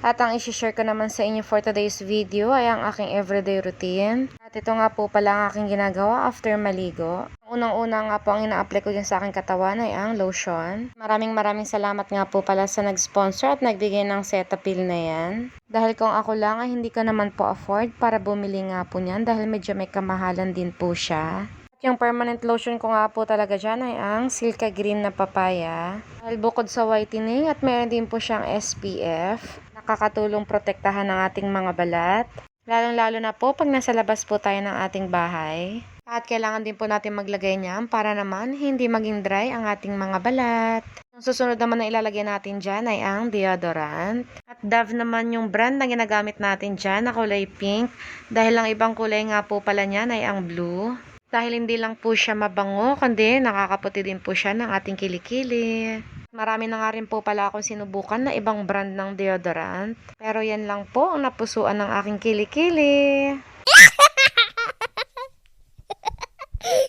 At ang isi-share ko naman sa inyo for today's video ay ang aking everyday routine. At ito nga po pala ang aking ginagawa after maligo. Unang-una nga po ang ina-apply ko dyan sa aking katawan ay ang lotion. Maraming salamat nga po pala sa nag-sponsor at nagbigay ng Cetaphil na yan. Dahil kung ako lang ay hindi ko naman po afford para bumili nga po niyan dahil medyo may kamahalan din po siya. Yung permanent lotion ko nga po talaga dyan ay ang Silka Green na papaya. Dahil bukod sa whitening at meron din po siyang SPF, nakakatulong protektahan ng ating mga balat. Lalong-lalo na po pag nasa labas po tayo ng ating bahay. At kailangan din po natin maglagay niyan para naman hindi maging dry ang ating mga balat. Ang susunod naman na ilalagay natin dyan ay ang deodorant. At Dove naman yung brand na ginagamit natin dyan na kulay pink. Dahil ang ibang kulay nga po pala niyan ay ang blue. Dahil hindi lang po siya mabango, kundi nakakaputi din po siya ng ating kilikili. Marami na nga rin po pala akong sinubukan na ibang brand ng deodorant. Pero yan lang po ang napusuan ng aking kilikili.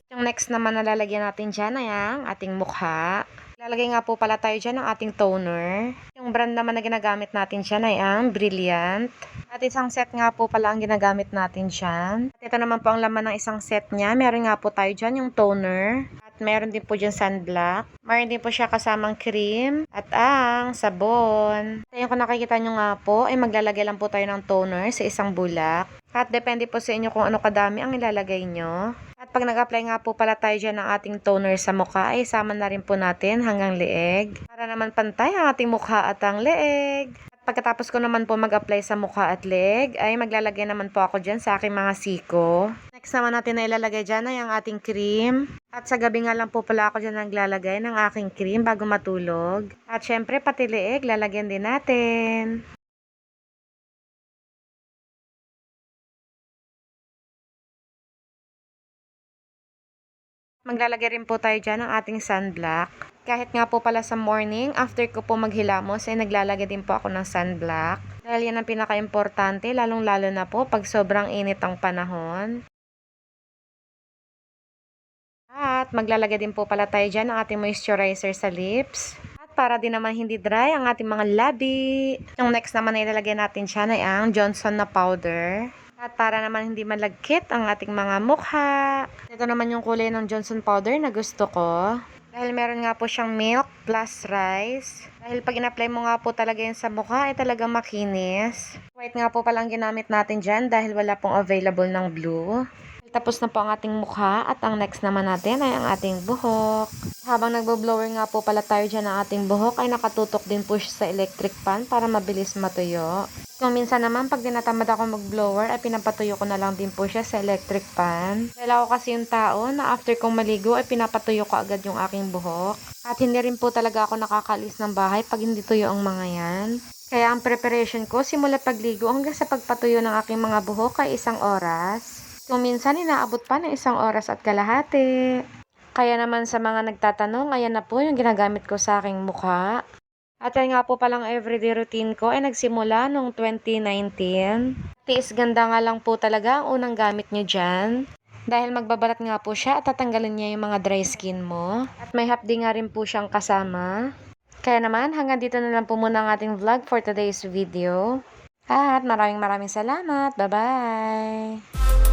Yung next naman na lalagyan natin dyan ay ang ating mukha. Lalagay nga po pala tayo dyan ng ating toner. Yung brand naman na ginagamit natin dyan ay ang Brilliant. At isang set nga po pala ang ginagamit natin dyan. At ito naman po ang laman ng isang set niya. Meron nga po tayo dyan yung toner. At meron din po dyan sunblock. Meron din po siya kasamang cream. At ang sabon. At yung kung nakikita nyo nga po ay maglalagay lang po tayo ng toner sa isang bulak. At depende po sa inyo kung ano kadami ang ilalagay nyo. At pag nag-apply nga po pala tayo dyan ng ating toner sa mukha, ay sama na rin po natin hanggang leeg. Para naman pantay ang ating mukha at ang leeg. At pagkatapos ko naman po mag-apply sa mukha at leeg, ay maglalagay naman po ako dyan sa aking mga siko. Next naman natin na ilalagay dyan ay ang ating cream. At sa gabi nga lang po pala ako dyan naglalagay ng aking cream bago matulog. At syempre pati leeg, lalagyan din natin. Maglalagay rin po tayo dyan ng ating sunblock. Kahit nga po pala sa morning, after ko po maghilamos, ay naglalagay din po ako ng sunblock. Dahil yan ang pinaka-importante, lalong-lalo na po pag sobrang init ang panahon. At maglalagay din po pala tayo dyan ng ating moisturizer sa lips. At para din naman hindi dry ang ating mga labi. Yung next naman na ilalagay natin dyan ay ang Johnson na powder. At para naman hindi malagkit ang ating mga mukha. Ito naman yung kulay ng Johnson powder na gusto ko. Dahil meron nga po siyang milk plus rice. Dahil pag in-apply mo nga po talaga yun sa mukha ay talagang makinis. White nga po palang ginamit natin dyan dahil wala pong available ng blue. Tapos na po ang ating mukha at ang next naman natin ay ang ating buhok. Habang nagbo-blower nga po pala tayo dyan ng ating buhok ay nakatutok din po siya sa electric fan para mabilis matuyo. Kung minsan naman pag dinatamad ako mag-blower ay pinapatuyo ko na lang din po siya sa electric fan. Dahil ako kasi yung tao na after kong maligo ay pinapatuyo ko agad yung aking buhok. At hindi rin po talaga ako nakakaalis ng bahay pag hindi tuyo ang mga yan. Kaya ang preparation ko simula pagligo hanggang sa pagpatuyo ng aking mga buhok ay 1 oras. Kung minsan inaabot pa ng 1 oras at kalahati. Kaya naman sa mga nagtatanong, ayan na po yung ginagamit ko sa aking mukha. At yan nga po palang everyday routine ko ay nagsimula noong 2019. Tiis ganda nga lang po talaga ang unang gamit nyo dyan. Dahil magbabalat nga po siya at tatanggalin niya yung mga dry skin mo. At may hapdi nga rin po siyang kasama. Kaya naman hanggang dito na lang po muna ang ating vlog for today's video. At maraming salamat. Bye-bye!